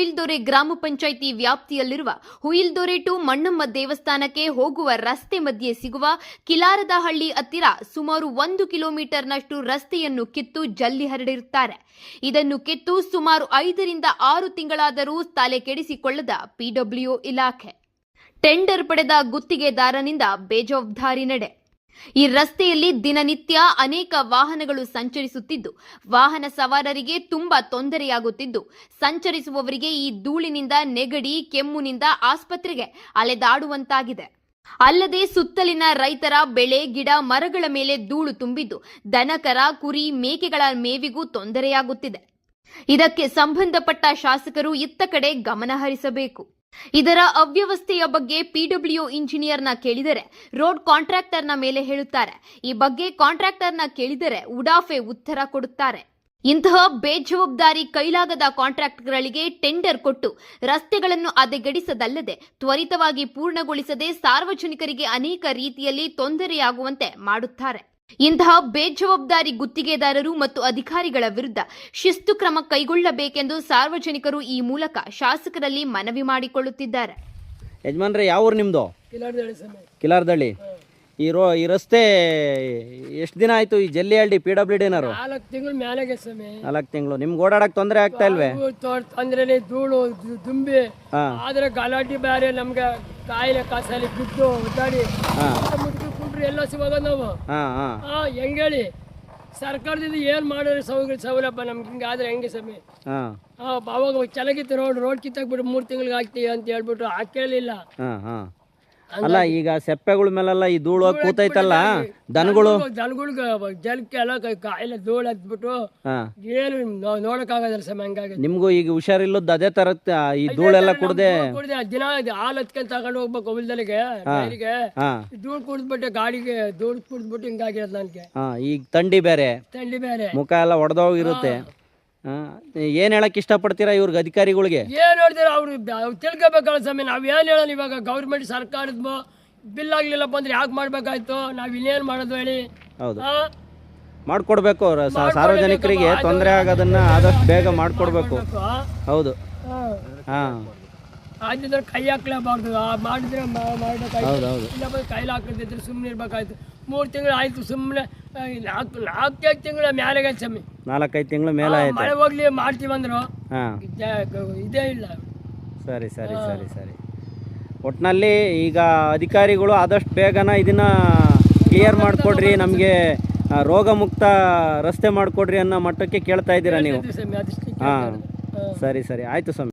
ಹುಯಿಲ್ದೊರೆ ಗ್ರಾಮ ಪಂಚಾಯಿತಿ ವ್ಯಾಪ್ತಿಯಲ್ಲಿರುವ ಹುಯಿಲ್ದೊರೆ ಟು ಮಣ್ಣಮ್ಮ ದೇವಸ್ಥಾನಕ್ಕೆ ಹೋಗುವ ರಸ್ತೆ ಮಧ್ಯೆ ಸಿಗುವ ಕಿಲಾರದಹಳ್ಳಿ ಹತ್ತಿರ ಸುಮಾರು 1 ಕಿಲೋಮೀಟರ್ನಷ್ಟು ರಸ್ತೆಯನ್ನು ಕಿತ್ತು ಜಲ್ಲಿ ಹರಡಿರುತ್ತಾರೆ. ಇದನ್ನು ಕಿತ್ತು ಸುಮಾರು 5 ರಿಂದ 6 ತಿಂಗಳಾದರೂ ತಲೆ ಕೆಡಿಸಿಕೊಳ್ಳದ ಪಿಡಬ್ಲ್ಯೂ ಇಲಾಖೆ. ಟೆಂಡರ್ ಪಡೆದ ಗುತ್ತಿಗೆದಾರನಿಂದ ಬೇಜವಾಬ್ದಾರಿ ನಡೆ. ಈ ರಸ್ತೆಯಲ್ಲಿ ದಿನನಿತ್ಯ ಅನೇಕ ವಾಹನಗಳು ಸಂಚರಿಸುತ್ತಿದ್ದು, ವಾಹನ ಸವಾರರಿಗೆ ತುಂಬಾ ತೊಂದರೆಯಾಗುತ್ತಿದ್ದು, ಸಂಚರಿಸುವವರಿಗೆ ಈ ಧೂಳಿನಿಂದ ನೆಗಡಿ, ಕೆಮ್ಮುನಿಂದ ಆಸ್ಪತ್ರೆಗೆ ಅಲೆದಾಡುವಂತಾಗಿದೆ. ಅಲ್ಲದೆ ಸುತ್ತಲಿನ ರೈತರ ಬೆಳೆ, ಗಿಡ, ಮರಗಳ ಮೇಲೆ ಧೂಳು ತುಂಬಿದ್ದು, ದನಕರ, ಕುರಿ, ಮೇಕೆಗಳ ಮೇವಿಗೂ ತೊಂದರೆಯಾಗುತ್ತಿದೆ. ಇದಕ್ಕೆ ಸಂಬಂಧಪಟ್ಟ ಶಾಸಕರು ಇತ್ತ ಕಡೆ ಗಮನ ಹರಿಸಬೇಕು. ಇದರ ಅವ್ಯವಸ್ಥೆಯ ಬಗ್ಗೆ ಪಿಡಬ್ಲ್ಯೂ ಇಂಜಿನಿಯರ್ನ ಕೇಳಿದರೆ ರೋಡ್ ಕಾಂಟ್ರಾಕ್ಟರ್ನ ಮೇಲೆ ಹೇಳುತ್ತಾರೆ. ಈ ಬಗ್ಗೆ ಕಾಂಟ್ರಾಕ್ಟರ್ನ ಕೇಳಿದರೆ ಉಡಾಫೆ ಉತ್ತರ ಕೊಡುತ್ತಾರೆ. ಇಂತಹ ಬೇಜವಾಬ್ದಾರಿ ಕೈಲಾಗದ ಕಾಂಟ್ರಾಕ್ಟರ್ಗಳಿಗೆ ಟೆಂಡರ್ ಕೊಟ್ಟು ರಸ್ತೆಗಳನ್ನು ಹದಗೆಡಿಸದಲ್ಲದೆ ತ್ವರಿತವಾಗಿ ಪೂರ್ಣಗೊಳಿಸದೆ ಸಾರ್ವಜನಿಕರಿಗೆ ಅನೇಕ ರೀತಿಯಲ್ಲಿ ತೊಂದರೆಯಾಗುವಂತೆ ಮಾಡುತ್ತಾರೆ. ಇಂತಹ ಬೇಜವಾಬ್ದಾರಿ ಗುತ್ತಿಗೆದಾರರು ಮತ್ತು ಅಧಿಕಾರಿಗಳ ವಿರುದ್ಧ ಶಿಸ್ತು ಕ್ರಮ ಕೈಗೊಳ್ಳಬೇಕೆಂದು ಸಾರ್ವಜನಿಕರು ಈ ಮೂಲಕ ಶಾಸಕರಲ್ಲಿ ಮನವಿ ಮಾಡಿಕೊಳ್ಳುತ್ತಿದ್ದಾರೆ. ಯಜಮಾನ್ರೆ, ಯಾವ ಊರು ನಿಮ್ಮದು? ಕಿಲಾರದಹಳ್ಳಿ. ಈ ರಸ್ತೆ ಎಷ್ಟು ದಿನ ಆಯ್ತು ಈ ಜಲ್ಲಿಹಳ್ಳಿ PWD-ನವರು? 4 ತಿಂಗಳು ಮೇಲೆಗೆ ಸ್ವಾಮಿ. 4 ತಿಂಗಳು. ನಿಮ್ಗೆ ಓಡಾಡಕ್ ತೊಂದರೆ ಆಗ್ತಾ ಇಲ್ವೇ? ತೊಂದ್ರೆ, ಧೂಳು ತುಂಬಿ, ಆದ್ರೆ ಗಲಾಟೆ ಬೇರೆ, ನಮ್ಗೆ ಕಾಯಿಲೆ ಕಾಸಲ್ಲಿ ಬಿಟ್ಟು ಒದ್ದಾಡಿ ಕುಂಡ್ರಿ ಎಲ್ಲ ಸಿಗೋದ ನಾವು. ಹೆಂಗ್ ಹೇಳಿ, ಸರ್ಕಾರದಿಂದ ಏನ್ ಮಾಡಿದ್ರೆ ಸೌಲಭ್ಯ ನಮ್ಗೆ ಹಿಂಗಾದ್ರೆ ಹೆಂಗೆ ಸ್ವಾಮಿ? ಅವಾಗ ಚೆನ್ನಾಗಿತ್ತು ರೋಡ್ ಕಿತ್ತಾಕ್ಬಿಟ್ಟು 3 ತಿಂಗಳಿಗೆ ಹಾಕ್ತೀವಿ ಅಂತ ಹೇಳ್ಬಿಟ್ಟು ಹಾಕೇಳಿಲ್ಲ. ಅಲ್ಲ, ಈಗ ಸೆಪ್ಪೆಗಳ ಮೇಲೆಲ್ಲ ಈ ಧೂಳು ಕೂತೈತಲ್ಲ, ದನಗಳಿಗೆ ಜಲಕ್ಕೆ ಎಲ್ಲ ಕಾಯಿಲೆ ಧೂಳು ಹತ್ಬಿಟ್ಟು ಏನು ನೋಡಕ್ ಆಗೋದಿಲ್ಲ ಸ್ವಾಮಿ. ಹಂಗಾಗಿ ನಿಮ್ಗೂ ಈಗ ಹುಷಾರಿಲ್ಲದ ಅದೇ ತರ ಈ ಧೂಳೆಲ್ಲ ಕುಡ್ದೆ ದಿನ ಹಾಲು ಹತ್ಕೊಂಡ್ ತಗೊಂಡು ಹೋಗ್ಬೇಕು ಹೊಲದಲ್ಲಿಗೆ ಡೈರಿಗೆ. ಧೂಳು ಕುಡಿದ್ಬಿಟ್ಟು ಗಾಡಿಗೆ ಧೂಳು ಕುಡಿದ್ಬಿಟ್ಟು ಹಿಂಗಾಗಿರೋದು ನನ್ಗೆ. ಈಗ ಥಂಡಿ ಬೇರೆ, ಮುಖ ಎಲ್ಲ ಒಡೆದೋಗಿರುತ್ತೆ. ಏನ್ ಹೇಳಕ್ ಇಷ್ಟಪಡ್ತೀರಾ ಇವ್ರಿಗೆ, ಅಧಿಕಾರಿಗಳಿಗೆ? ಏನ್ ಹೇಳ್ತೀರ ಅವ್ರು ತಿಳ್ಕೊಬೇಕಲ್ಲ ಸ್ವಾಮಿ. ನಾವ್ ಏನ್ ಹೇಳೋಣ ಇವಾಗ? ಗೌರ್ಮೆಂಟ್ ಸರ್ಕಾರದ ಬಿಲ್ ಆಗ್ಲಿಲ್ಲಪ್ಪ ಅಂದ್ರೆ ಯಾಕೆ ಮಾಡ್ಬೇಕಾಯ್ತು? ನಾವ್ ಇನ್ನೇನ್ ಮಾಡೋದು ಹೇಳಿ? ಹೌದು, ಮಾಡ್ಕೊಡ್ಬೇಕು. ಸಾರ್ವಜನಿಕರಿಗೆ ತೊಂದರೆ ಆಗೋದನ್ನ ಆದಷ್ಟು ಬೇಗ ಮಾಡ್ಕೊಡ್ಬೇಕು. ಹೌದು. ಆಗಿದ್ರೆ ಕೈ ಹಾಕ್ಲೇಬಾರ್ದು, ಮಾಡಿದ್ರೆ ಮಾಡ್ಬೇಕಾಯ್ತು. ಇಲ್ಲಪ್ಪ ಕೈಲಿ ಹಾಕಿದ್ರೆ ಸುಮ್ಮನೆ ಇರ್ಬೇಕಾಯ್ತು. 3 ತಿಂಗಳು ಆಯ್ತು, ಸುಮ್ಮನೆ 4-5 ತಿಂಗಳ ಮ್ಯಾಲೆಗೆ ಸ್ವಾಮಿ. 4-5 ತಿಂಗಳ ಮೇಲೆ ಆಯ್ತು. ಮಳೆ ಹೋಗ್ಲಿ ಮಾಡ್ತೀವಂದ್ರು ಇದೇ ಇಲ್ಲ. ಸರಿ ಸರಿ ಸರಿ ಸರಿ. ಒಟ್ಟಿನಲ್ಲಿ ಈಗ ಅಧಿಕಾರಿಗಳು ಆದಷ್ಟು ಬೇಗನ ಇದನ್ನ ಕ್ಲಿಯರ್ ಮಾಡಿಕೊಡ್ರಿ, ನಮಗೆ ರೋಗ ಮುಕ್ತ ರಸ್ತೆ ಮಾಡಿಕೊಡ್ರಿ ಅನ್ನೋ ಮಟ್ಟಕ್ಕೆ ಕೇಳ್ತಾ ಇದ್ದೀರಾ ನೀವು? ಹಾಂ, ಸರಿ ಸರಿ, ಆಯಿತು ಸ್ವಾಮಿ.